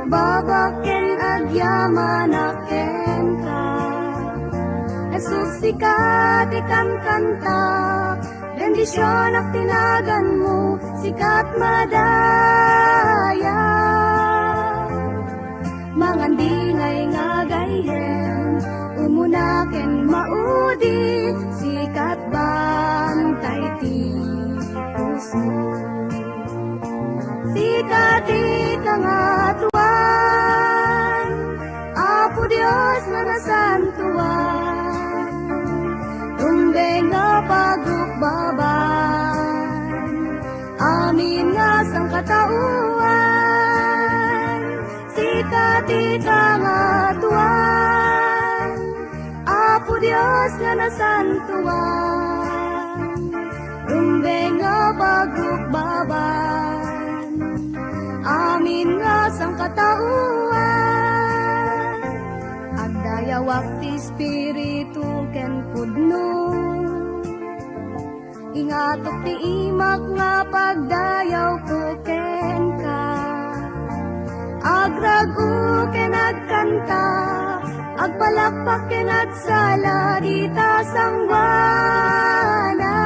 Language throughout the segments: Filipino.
babaken agyaman aken ka. Jesus sikat ikan kanta, bendisyon ak tinagan mo, sikat madaya. Mangandingay nga gayem, umunaken maudi, sikat bantay ti puso. Sikat ikangatuan, Apo Dios na nasantuan, tumbeng nga pagukbaban, amin nga sang katauan. Sikat ikangatuan, Apo Dios nga nasantuan, tumbeng nga pagukbaban, amin nga sang katauan. Agdayawak ti Espiritu ken pudno, ingatok ti imak nga pagdayaw ko ken ka. Agragu ken agkanta, agpalakpak ken agsala dita sangwana.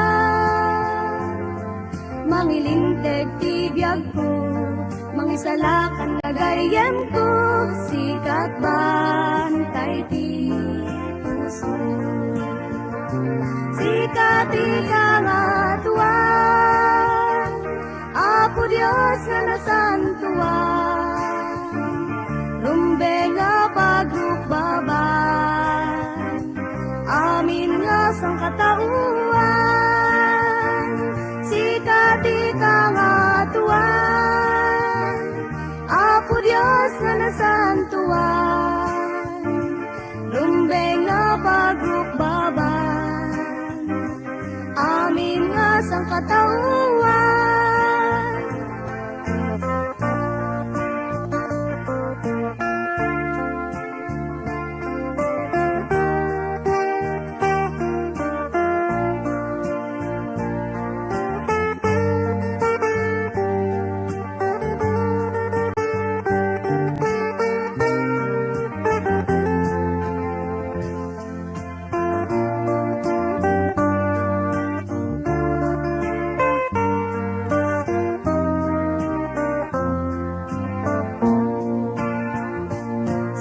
Mangilinteg ti biyag ko, mangisalakan nga gayem ko, sikat bantay ti puso. Sikat ikangatuan, Apo Dios nga nasantuan, lumbeng nga pagukbaban, amin nga sang katauan. Sikat ikangatuan, Apo Dios nga nasantuan, lumbeng nga pagukbaban, amin nga sang katauan.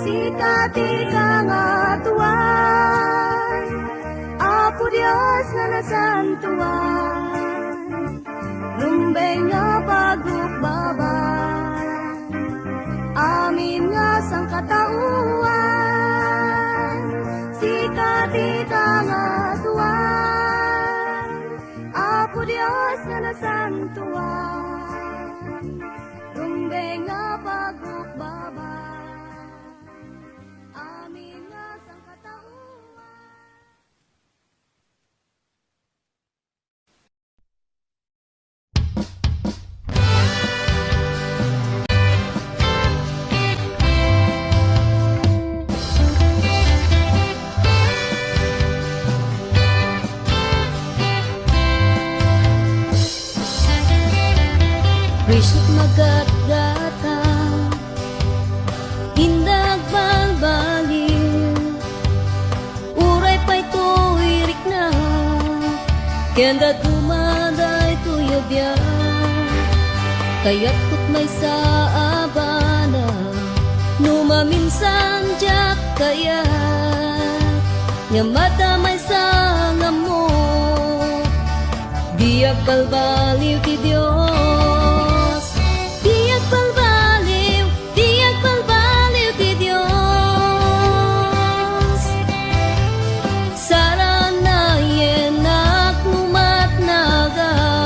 Sikat ikangatuan, Apo Dios nga nasantuan, lumbeng nga pagukbaban, amin nga sang katauan. Sikat ikangatuan, Apo Dios nga nasantuan, lumbeng nga pagukbaban, amin nga sang katauan. Risut magat-gata, indag balbaliw, uray pa'y tuirik na, kenda dumaday tuyabya, kaya't kut may sa abana, numaminsan jak kaya, nga mata may sangam mo, biyak balbaliw ti Diyos. Biyak balbaliw ti Diyos. Sarana yenak numat nagak,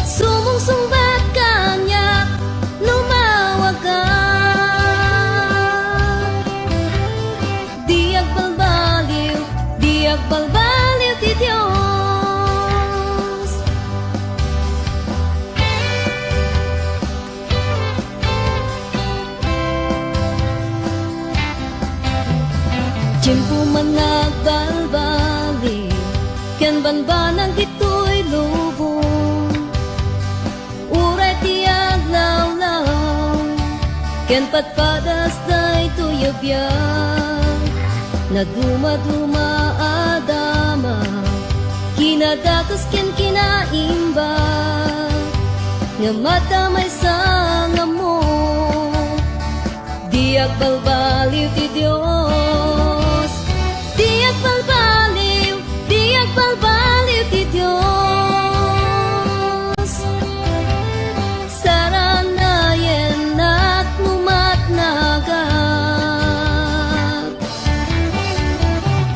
sumungsungbat kanyak lumawag ka. Biyak balbaliw ti Diyos. Tiyempo man nagbalbali, ken banbanang dito'y lubong, uray ti aglaw ken patpadas day tuyabyan na duma-duma adama kinadakas ken kinaimba nga matamay sa nga mo diag balbaliw ti Dios diag balbaliw ti Dios saranayen at numatnagat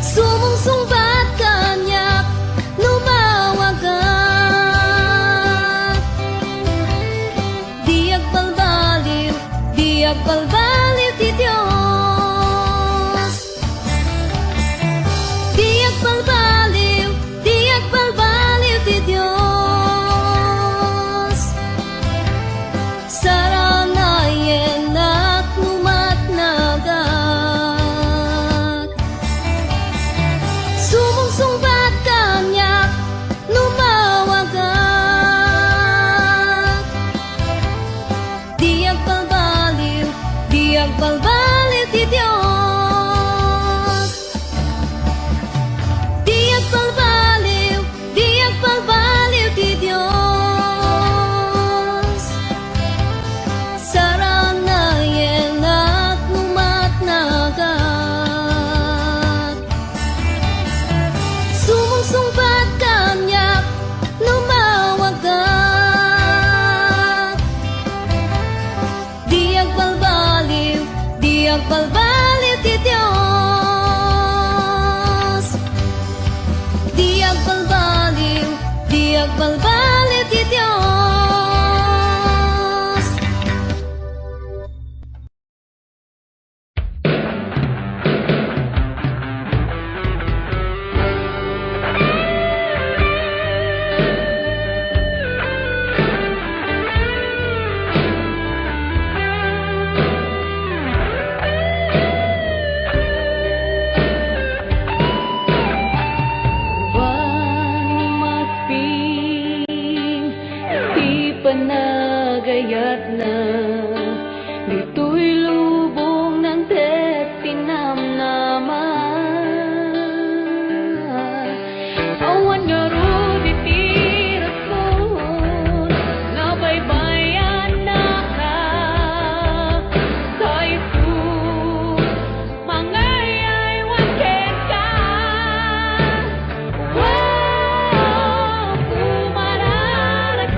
sumungsungbat kanyak numawagat diag balbaliw ti Dios diag balbaliw ti Dios saranayen at numatnagat sumungsungbat kanyak numawagat diag balbaliw ti Dios diag balbaliw ti Dios saranayen at numatnagat sumungsungbat kanyak numawagat diag balbaliw ti Dios diag balbaliw ti Dios panagayat na dito'y lubong ng tet tinamnaman awan nga ro ditiras mo nabaybayan na ka tayo po mangayay waken ka wow kumarara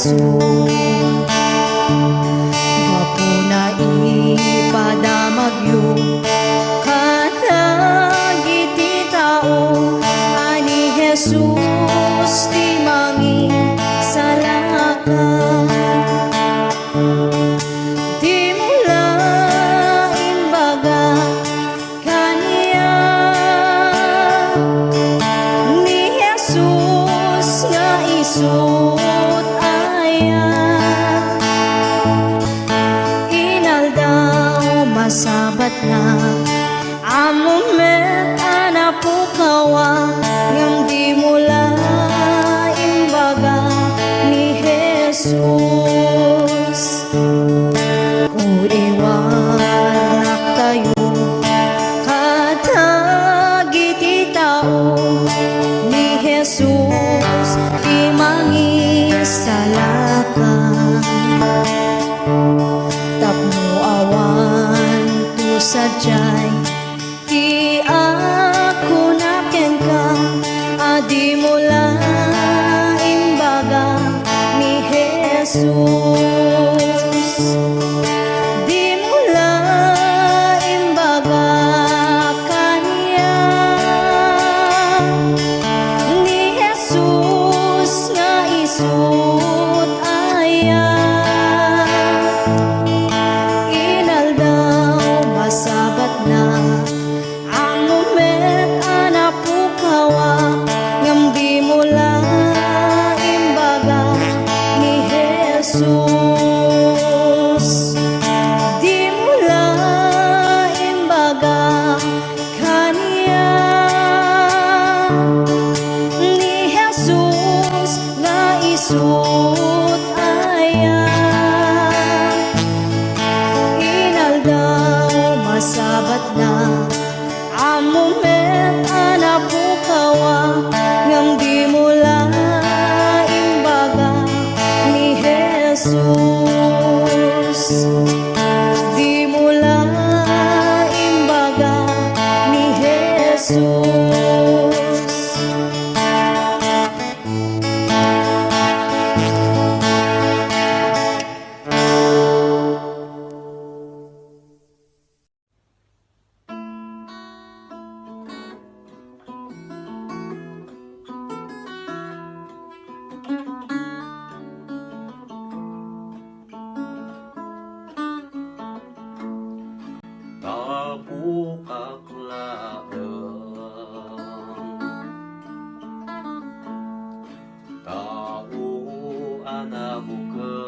Jesus. Gwapo na ipadamagyo katagiti tao ani Jesus ti mangi salaka. Di mula imbaga kaniya ni Jesus nga isut aya. Inaldaw masabat na amo met anapukawa ngam di mula imbaga ni Jesus. Uiwanak tayo katagiti tao ni Jesus di mangisalaka. Tapno awan tu sadyay ti ako naken ka adi mula imbaga ni Jesus. Di mula imbaga kaniya ni Jesus nga isut aya. Inaldaw masabat na amo met anapukawa ngam di mula imbaga ni Jesus. Di mula imbaga kaniya ni Jesus nga isut aya. Inaldaw masabat na amo met anapukawa ngam di mula imbaga ni Jesus. Di mula imbaga ni Jesus. Tabukak laeng tau anabukeun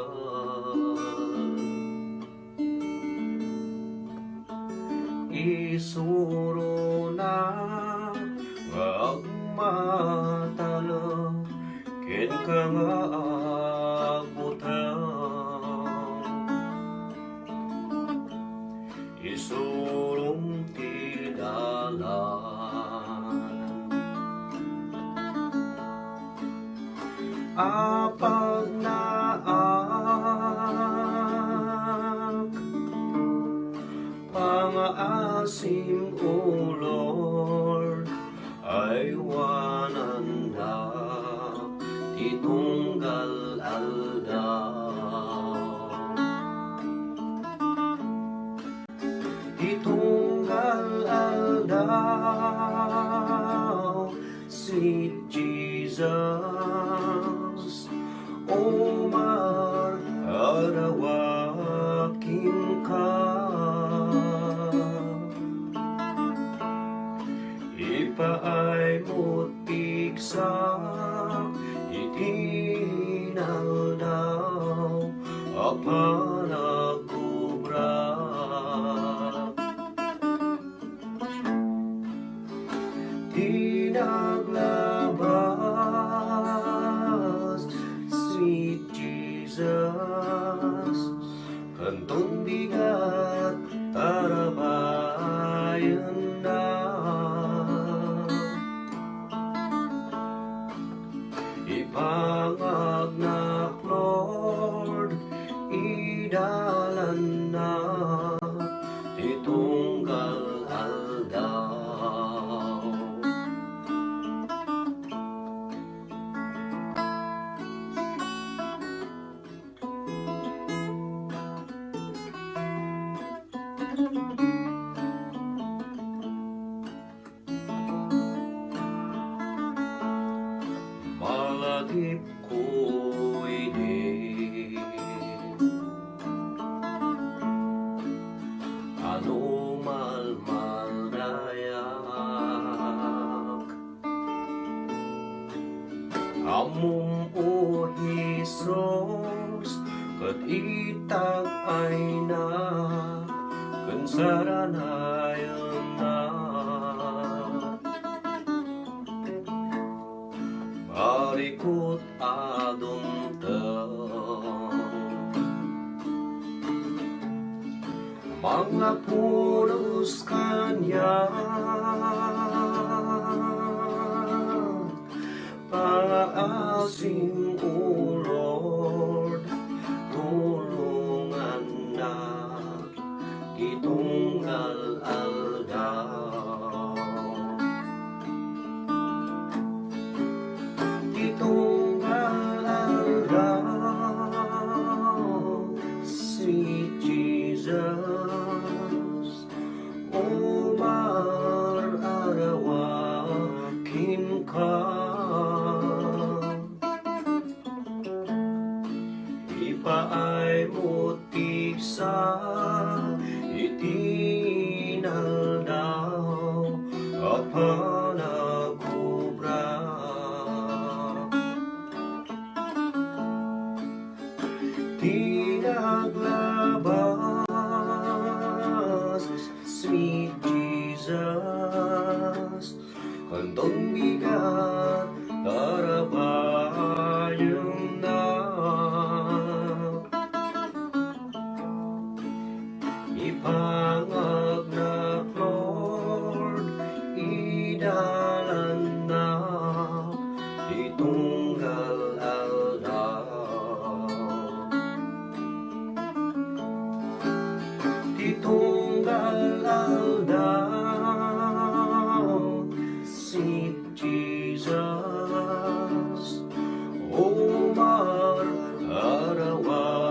isuruna ngagmatalo ken kangaabutan isurong tinalan apag naak pangaasim o Lord ay wananda titunggal aldaw titunggal aldaw sweet Jesus Omar arawakin ka ipaay mo't pigsak itinaldaw apanagubra tinaglabas sweet Jesus kantong bigat tarabayan na ipangagnak Lord idalan na titunggal aldaw Malagip ko'y di ano malmalayak amum o Hesus kat itag ay na kansaranayan na Marikot adong mga pulos kanya paasim o Lord tulungan na itunggal aldaw itunggal aldaw sweet Jesus umar arawakin ka ipaay mutik sa itinal daw apanagubra tinaglabas sweet Jesus kantong bigat tarabayan na ipangag na Lord idalan na itunggal aldaw itunggal aldaw sweet Jesus umar arawakin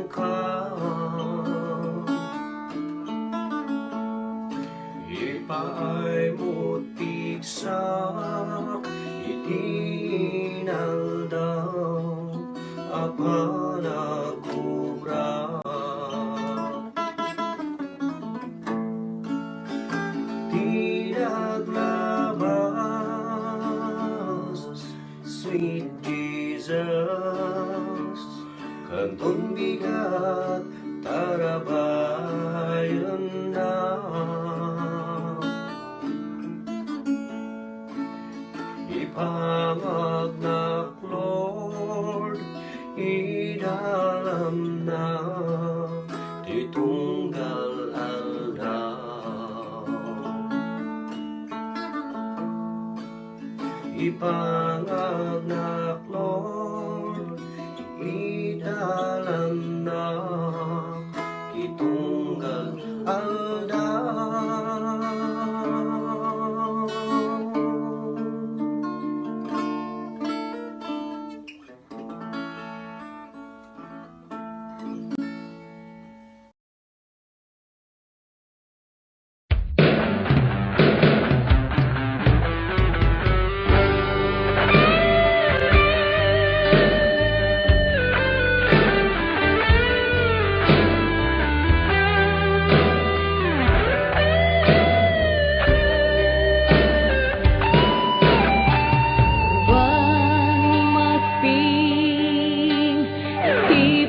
ka ipaay mutik sa itinal daw apanagubra tinaglabas sweet Jesus kantong bigat tarabayan na ipangagnak Lord idalam na titunggal aldaw ipangagnak Lord idalam na titunggal aldaw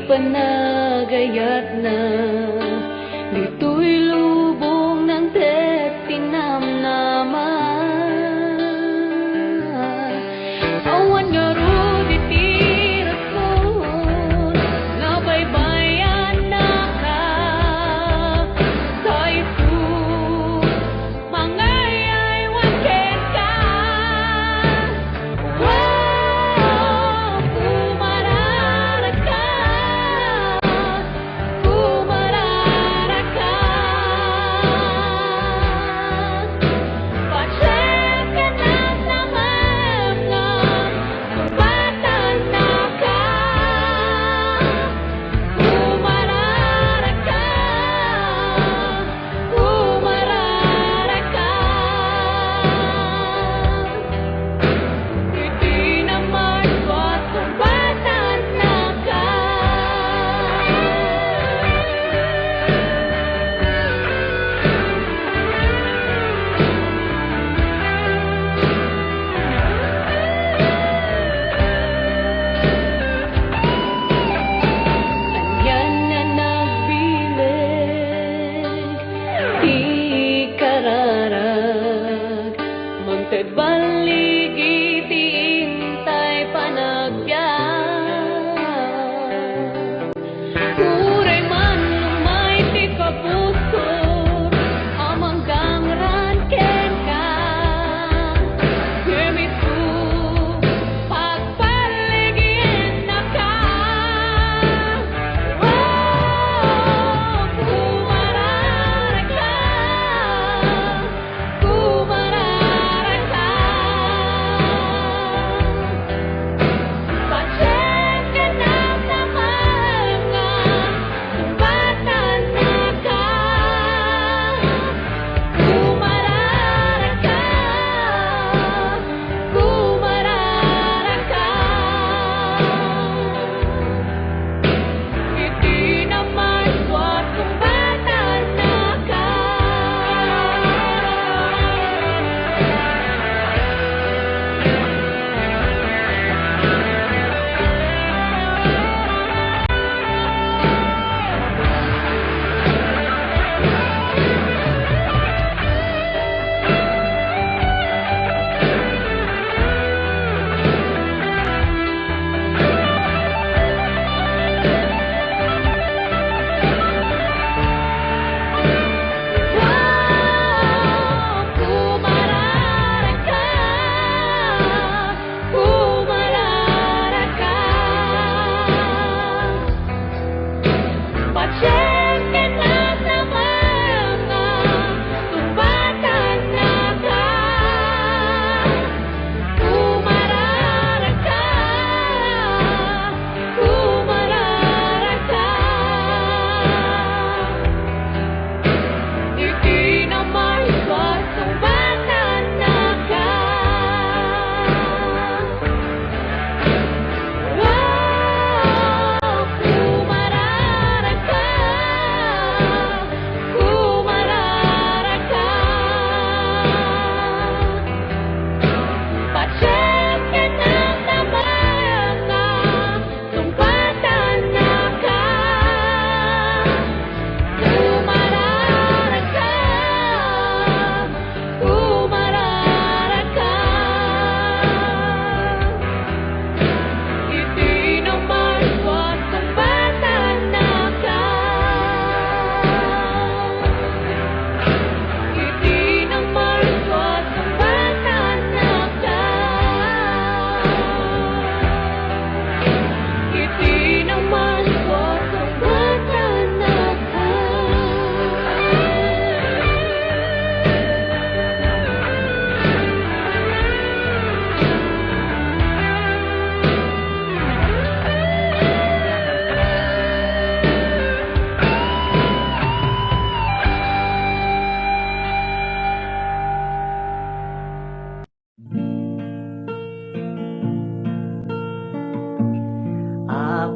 panagayat na dito'y lubong ng tet tinamnaman awan nga ro ditirat ko nabaybayan na ka sa ito mangayay wakin ka wow kumarara ka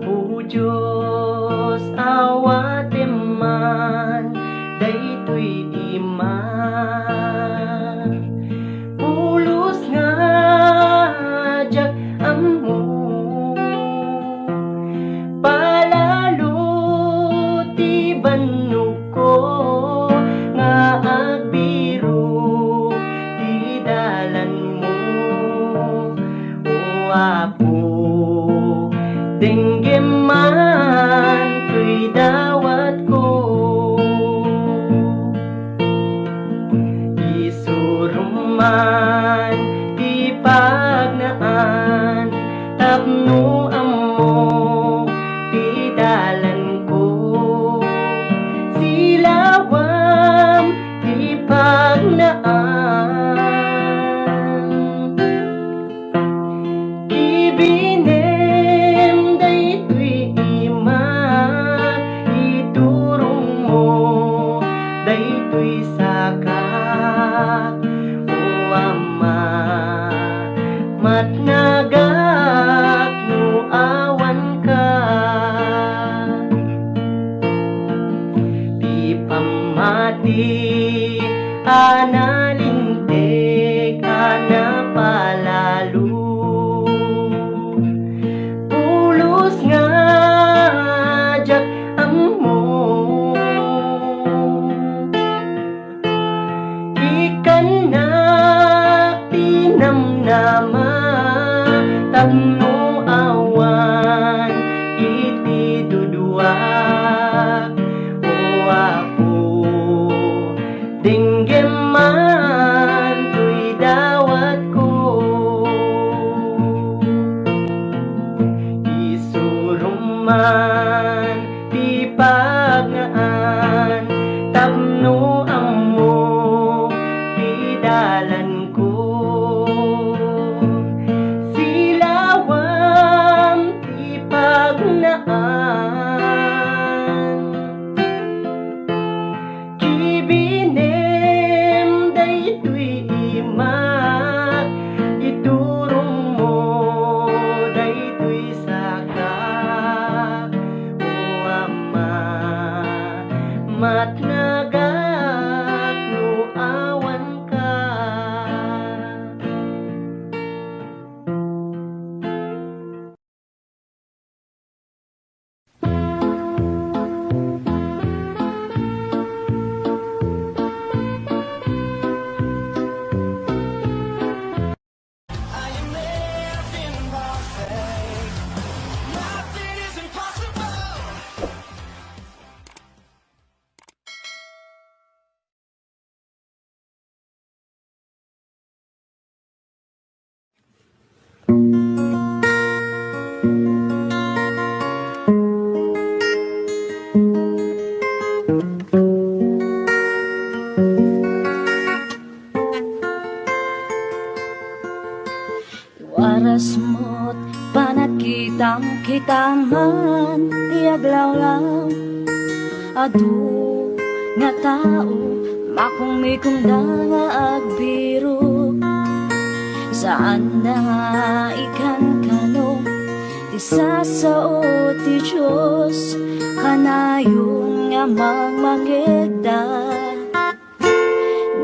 Apo Diyos awate man daytoy di man pulos nga jak ammo palalo ti bannog ko nga agbiro di dalan mo o Apo dengge man tuy dawat ko isuruman di pagnaan tapno ammo di dalan ko silawam di pagnaan ibinem daytoy ima iturong mo daytoy saka o Ama matnagak no awan ka di pamati analintek anapalalo pulos nga jak ammo ikanak tinamnama tapno awan iti duduak o Apo dengge man tuy dawat ko isuruman di pagnaan tapno ammo di dalan ko silawam di pagnaan kibinem daytoy imak iturong mo daytoy saka o Ama matnagak no awan ka Waras mo't panagkitam kitaman tiaglawlaw adu nga tao makumikong nga agbiro saan na nga ikan kano isasao ti Diyos kanayong nga magmangeda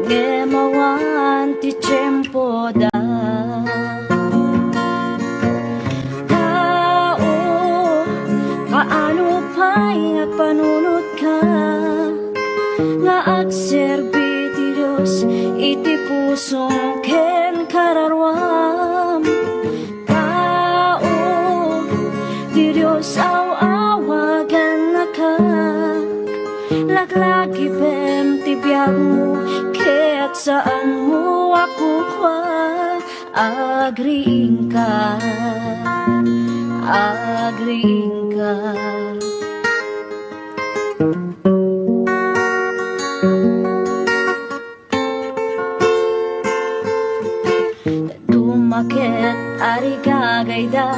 ngemawan ti tiyempo da kaano pa'y nga panunod ka nga agserbi ti Diyos iti pusong ken kararwam tao ti Diyos awagan na ka laglagi bem ti biyag mo ket saan mo ako kwa agriing ka agriing ka dumaket ari gagayda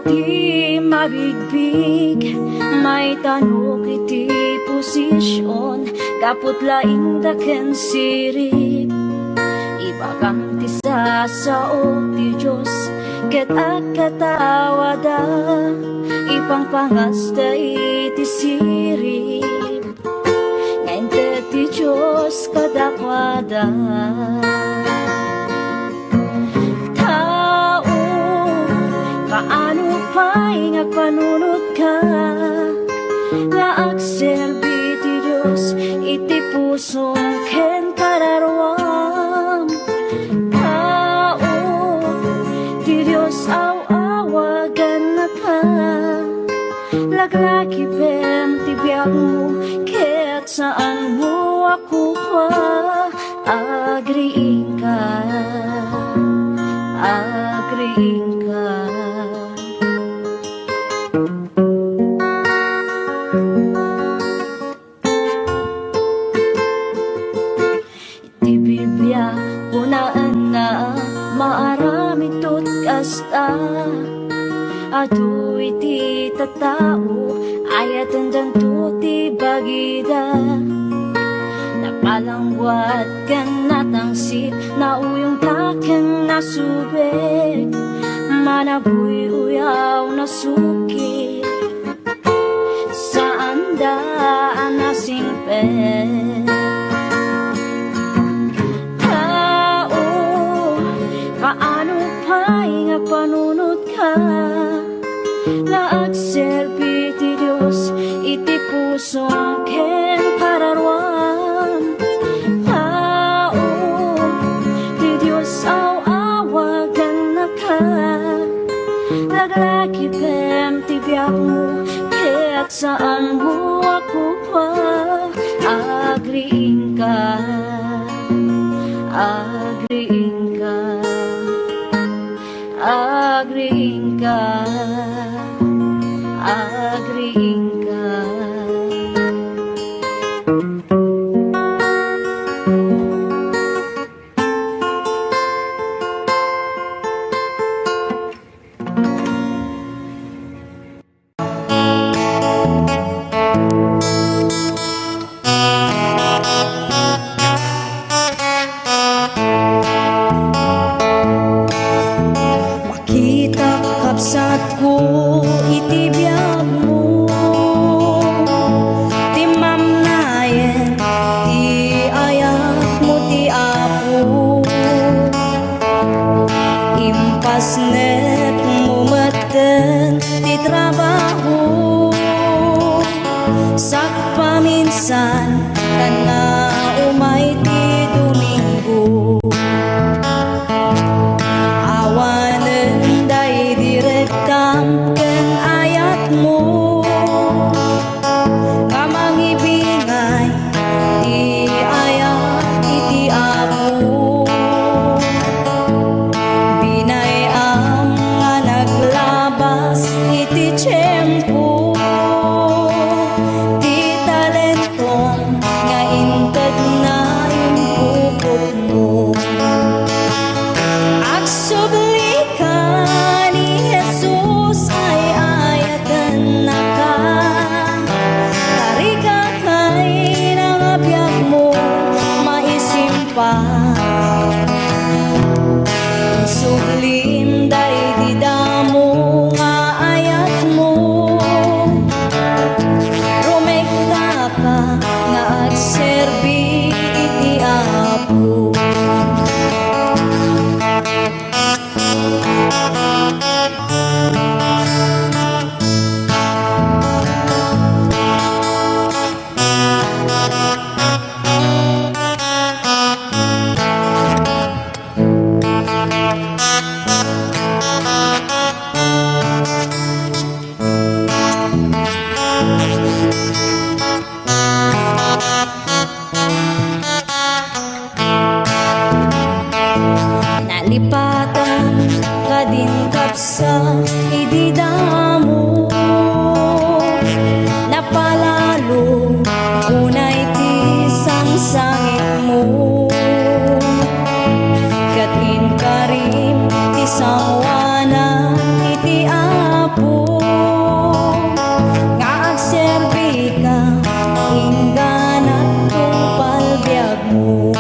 di mabigbig may tanok iti posisyon kaput laing daken sirip ibagang ti sasao ti Diyos ket agkatawada pangpangas da iti sirip ngayon ti Diyos kadakwada tao paano pa'y ngagpanunod ka nga agserbi ti Diyos iti pusong ken kararwam tao ti Diyos awagan na ka laglaki pem ti biyak mo ket saan mo ako pa agriing ka agriing ka. Iti Biblia kunaan na maarami tot kasta adu iti tatao ayatan danto ti bagida napalangwat kan natangsit na uyong taken nasubek manabuy uyaw na suki saan daan nasingpet tao paano pa'y ngagpanunod ka nga agserbi ti Diyos iti pusong ken kararwam tao ti Diyos awagan na ka laglaki pem ti biyak mo ket saan mo ako pa agriing ka agriing ka agriing ka agriing ka. Makita kapsat ko iti biyag mo ti mamnayen ti ayak mo ti apo impasnet mo maten ti trabaho sak paminsan tan nga umay ti Domingo awanen day direktam ken ayat mo nga mangibingay ti ayat iti apo binayam nga naglabas iti tiyempo ti talentong nga inted na impukot mo agsubli ka ni Jesus ay ayatan na ka tarika kay nangabyak mo maisimpa sublim day di damo nga ayat mo rumekta ka nga agserbi iti apo nalipatan kadin kapsa ididamo napalalo unay ti sangsangit mo katin karim ti sawana iti apo nga agserbi ka ingganat kung palbiag mo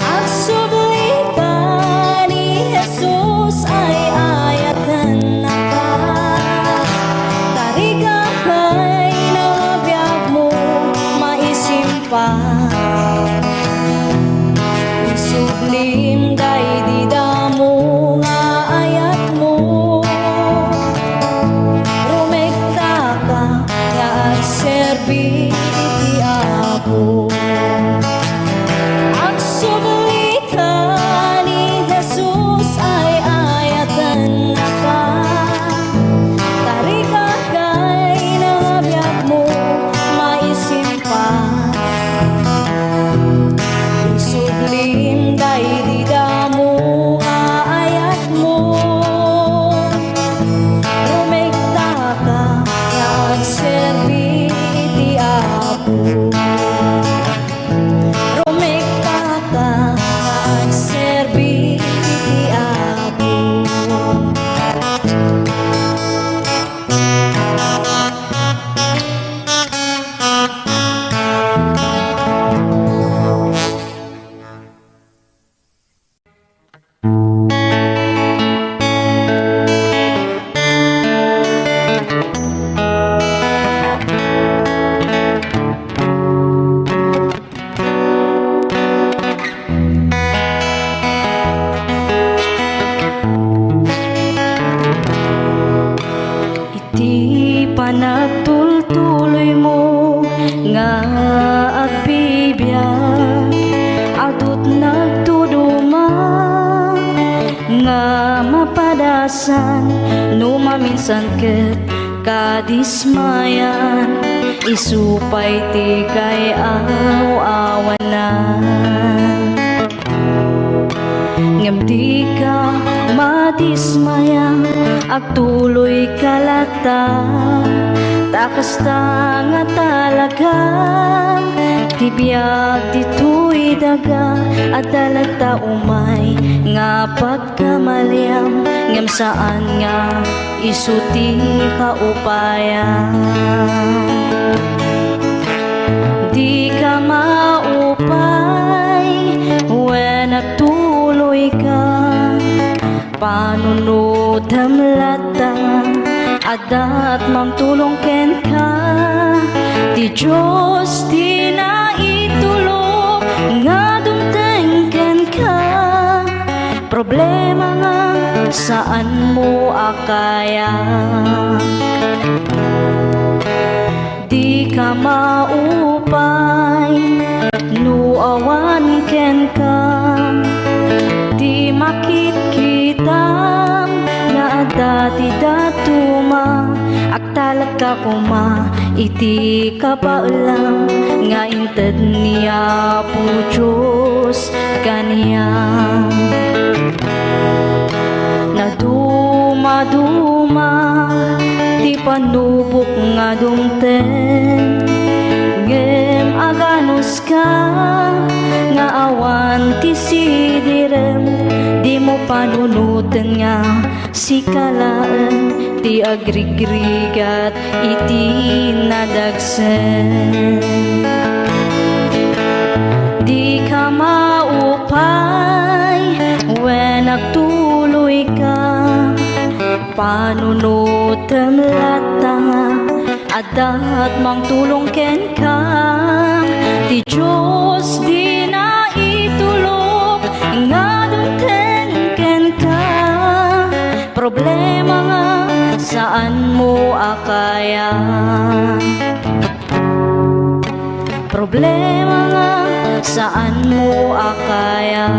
agsubli ka ni Jesus ay ayatan Ti panagtultuloy mo nga agbibiyak adut nagtuduma nga mapadasan no maminsan ket kadismayan isupay ti kay awanan ngem di ka madismaya agtuloy kalata takasta nga talaga tibiyag dito'y daga at dalagta umay nga pagkamaliam ngem saan nga isuti kaupayan di ka maupay when nagtuloy ka panunod hamlata adat mamtulong ken ka di Diyos di na itulog nga dumteng ken ka problema nga saan mo akaya di ka maupay nuawan ken ka di makit kita nga dati datuma agtalag ka kuma iti kapaulang nga inted niya po Diyos kaniyang naduma-duma ti panubok nga dumten ngem aganos ka nga awan ti sidirem di mo panunutan nga sikalaan ti agrigrigat iti nadagsen di ka maupay when nagtuloy ka panunutan lata adat mangtulong ken ka ti Diyos di na itulog nga dumten ken ka problema nga saan mo akaya problema nga saan mo akaya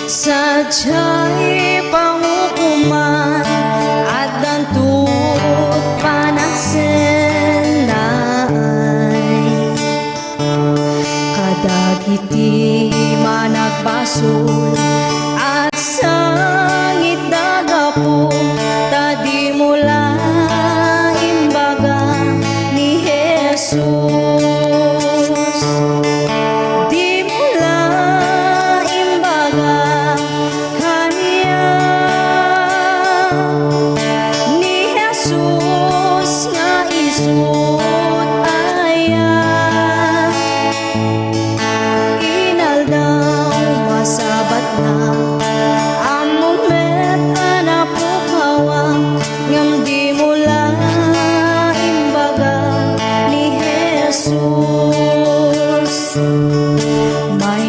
sadya'y pangukuman at dantud panagsenay kadagiti managbasol at sangit dagapo tadi mula imbaga ni Jesus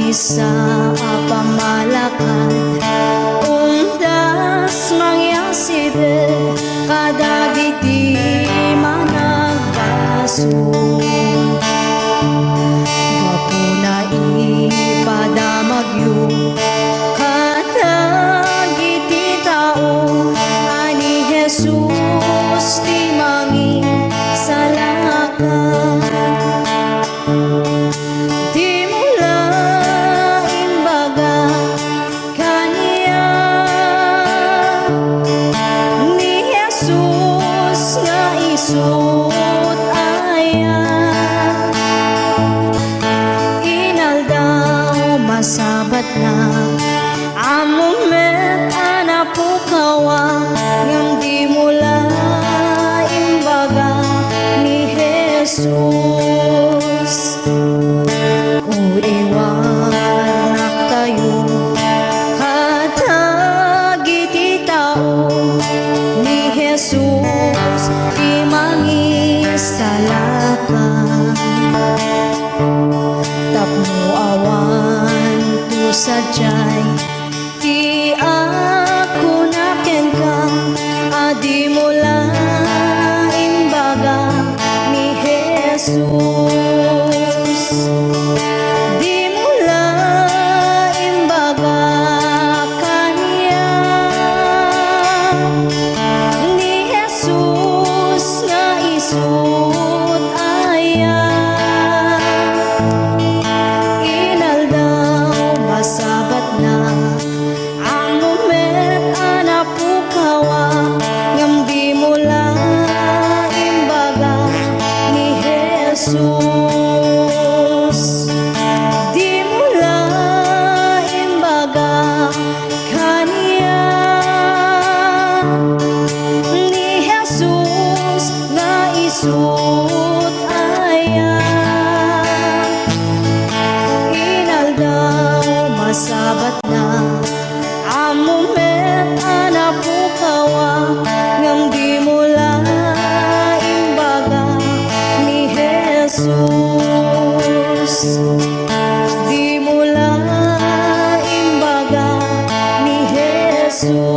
sa pamalakad undas mangyaside kadagiti managbaso mapuna ipadamagyo kadagiti tao ani Jesus ti mangi salakan sut aya inaldaw masabat na amumet anapukawa ngam di mula imbaga ni Jesus jay ti ako naken ka adi mula imbaga ni Jesus di mula imbaga kanya ni Jesus nga isut aya inaldaw masabat na ang moment anak pukawa ngam di mula imbaga ni Jesus di mula imbaga kanya ni Jesus nga isut aya inaldaw masabat na ang moment anak pukawa ngam di mula imbaga ni Jesus di mula imbaga ni Jesus.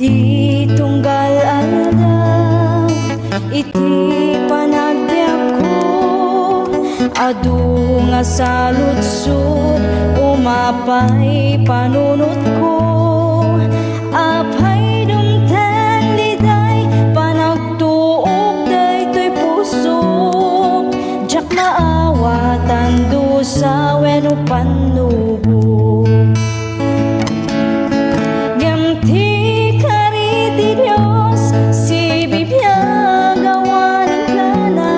Iti tunggal aldaw, iti panagbiag ko, adu nga saludsod, umapay panunot ko, apay dumten liday, panagtuog daytoy puso, jak maawatan dusa wenno panubo. Dios, si bibiyagawan ka na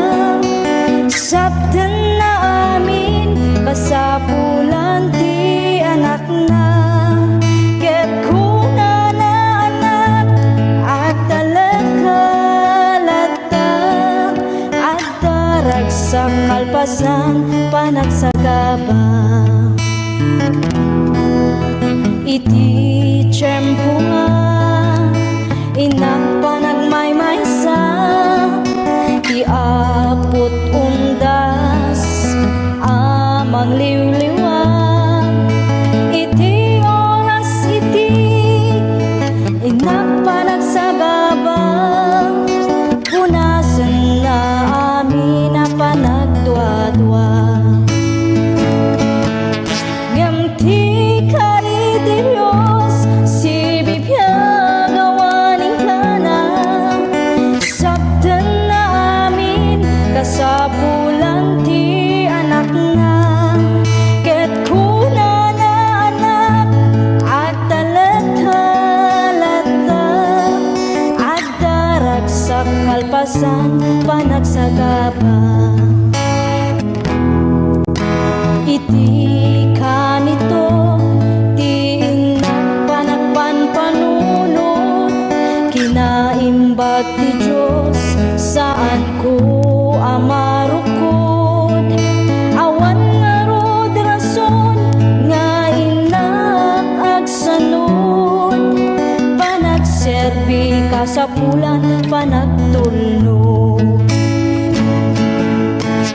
sabdan na amin kasapulan ti anak na ket kuna na anak at talagkalata at darag sa kalpasan panagsagaba iti tiyempo nga inak panagmaymaysa iapot undas amang liwliwag iti oras iti inak panagsagaba punasan na amin na panagdwa-dwa gamti kari di Diyos si bibiyagawaning ka na sabdan na amin kasapulan ti anak na ket kuna na anak at talagkalata at darag sa kalpasan panagsagaba iti kanito ti inak panagpanpanunot kinaimbag ti Diyos saan ko amarukod awan nga rod rason nga inak agsanod panagserbi kasapulan panagtulnog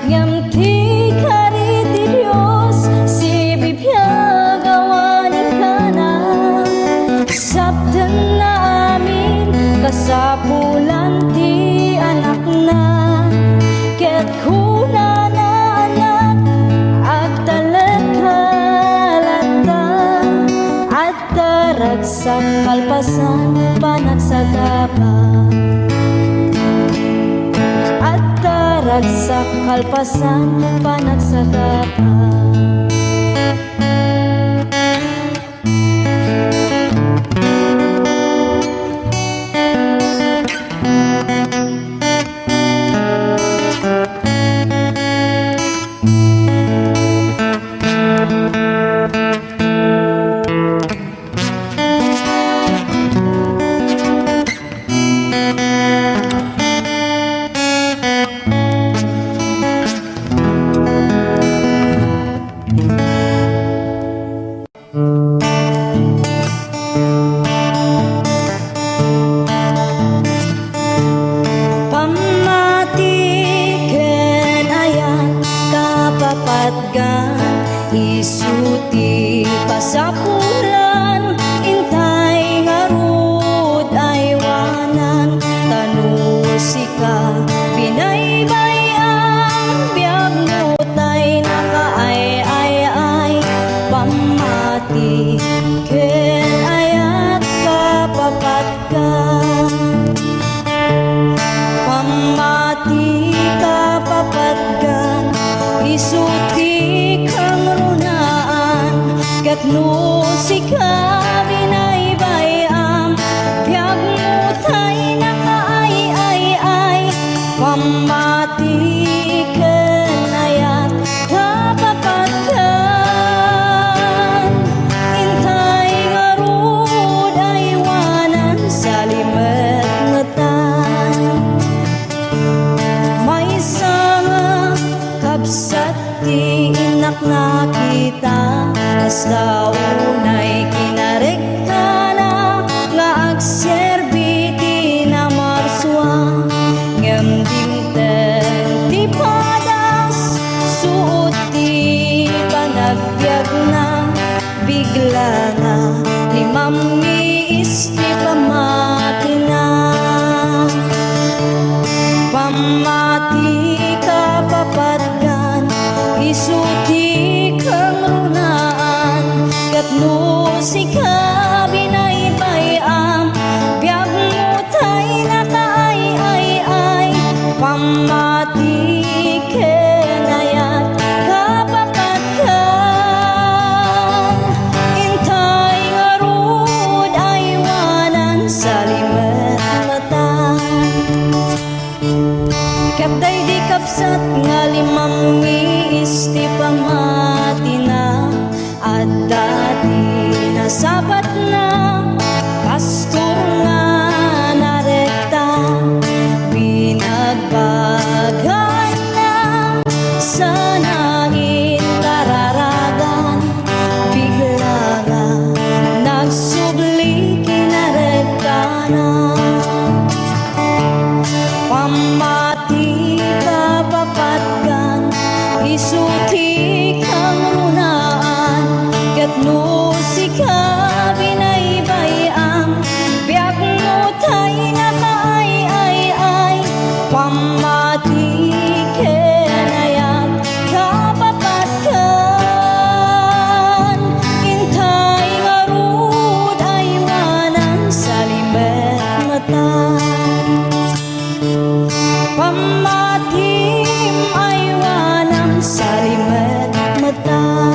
ngam ti kari ti Diyos si bibiyagawaning ka na sabdan na amin kasapulan ti anak na ket kuna na anak at talagkalata at darag sa kalpasan panagsagaba at darag Ragsak kalpasan panagsagapa. Pamatiken ayan kapapatgan isuti pasapulan intay ngarud aywanan tanusika binaybayang biag mutay nakaay-ay-ay pamatiken ayat kapapatgan pamati kapapatgan isuti kang runaan katno sika binaybayam biag mutay nakaay-ay-ay pamatiken ayat kapapatgan intay ngarud aywanan sa limet-metan may sanga kapsat ti inak na kita as daunay kinarekta na nga agserbi ti na marswa ngem dimten ti padas suot ti panagbiag na bigla na limamiis ti pamati na pamati kapapatgan isuti kang runaan katno sika binaybayam biag mutay nakaay-ay-ay pamatiken ayat kapapatgan intay ngarud aywanan sa limet-metan kapday di kapsat nga limamiis ti pamati na at dati nasabat na pastor nga narekta pinagbagan na sana intararagan bigla nga nagsubli kinarekta na pamati kapapatgan isuti kang runaan katno sika binaybayam biag mutay nakaay-ay-ay pamatiken ayat kapapatgan intay ngarud aywanan sa limet-metan pamatim aywanan sa limet-metan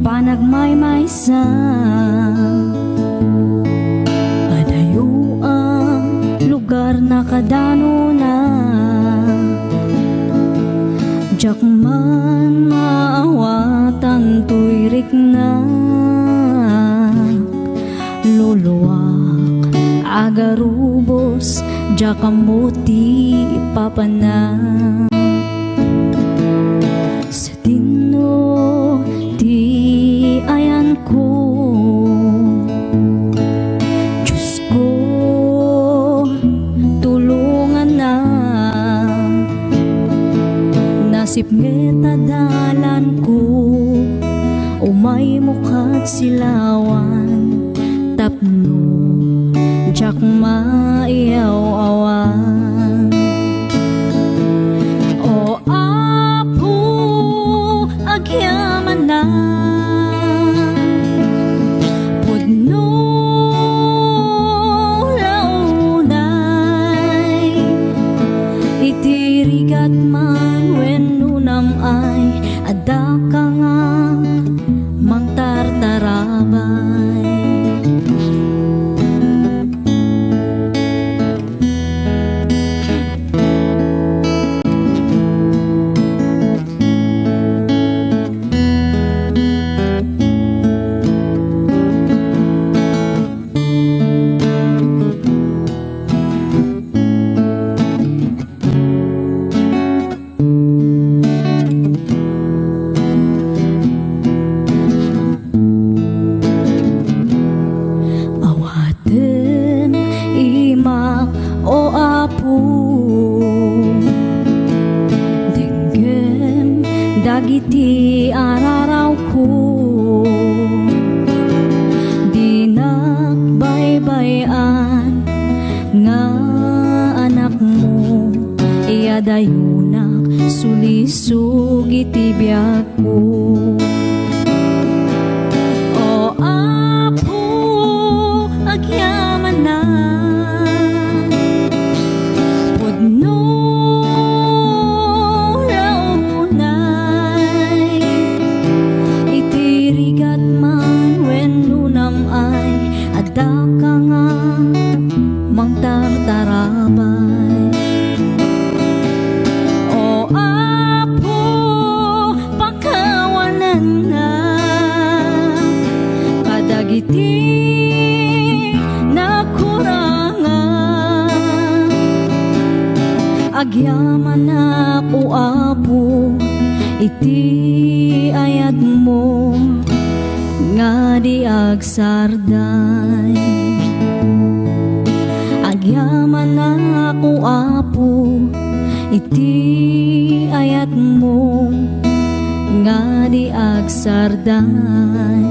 panagmaymaysa adayo ang lugar na kadano na jak man maawatan tuyrik na luluwak agarubos jak amuti papanan Nasip ngeta dalan ko, umay mukat silawan, tapno jak maiyaw awan. O apo agyaman na pudno launay, itirigat man wenno nam ay ada ka nga mang tartarabay. O apo, denggem dagiti araraw ko, dinakbaybayan nga anak mo, iyadayunak sulisug iti biyak ko. O apo agyaman na ada ka nga mang tartarabay. O apo pakawanan na kadagiti nakurangan, agyaman na o apo iti ayat mo nga di agsarday. Agyaman na ako apo iti ayat mo nga di agsarday.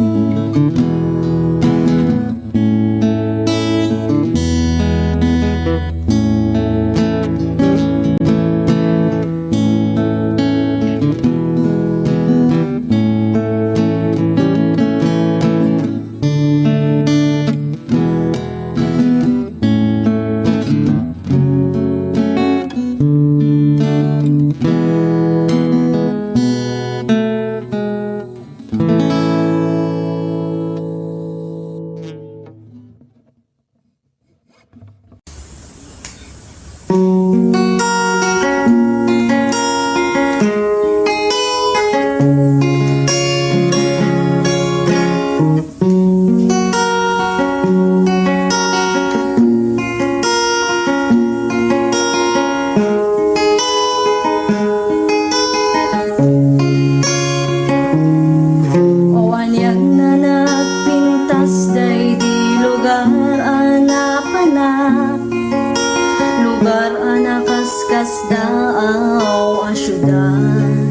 Lugar anakaskas daaw asyudad,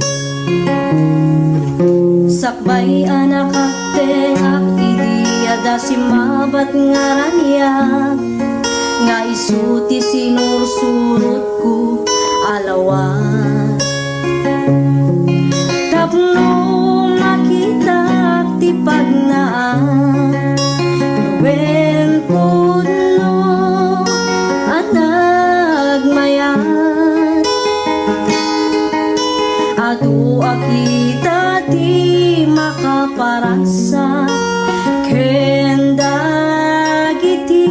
sakbay anakatengak idiyada simabat ngaraniyak, nga isuti sinursurot ko alawat. Tapno makita ti pagnaan, nuwen pudno anagmayat, adu akita ti makaparaksa ken dagiti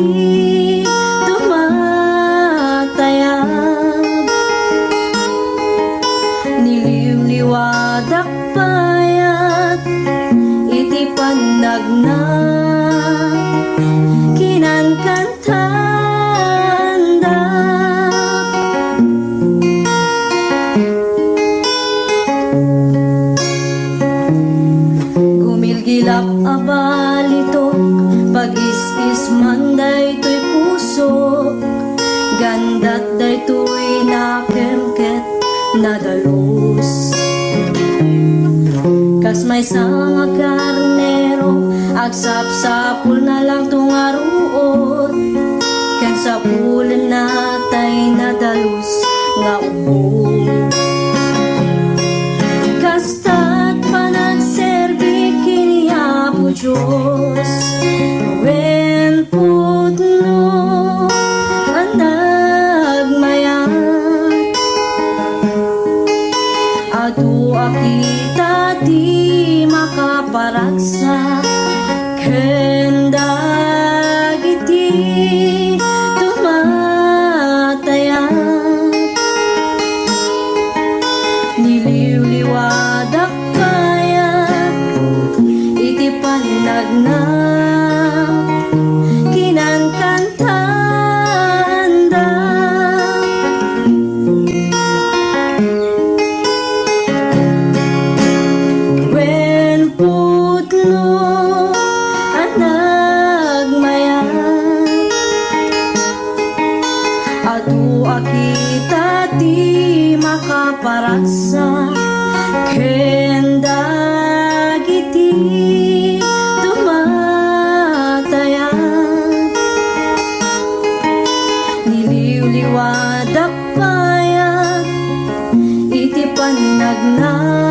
tumatayab, niliwliwadak payat iti panagna kinankantanda. Gumilgilap aba nadalus. Kas may nga karnero, agsap-sapul na lang tungaruot. Kan sa pulan natay nadalus nga ubod. Kasta't panagserbi kini Apo Diyos, wen putno ang nagmayat. Adu akita ti makaparagsa, kendag iti tumatayan. Niliwliwadak kayat iti panagna, kinankantanda. Wen putno ang nagmayat, adu akita ti makaparagsa, kendag iti tumatayan. Niliwliwadak payat iti panagna,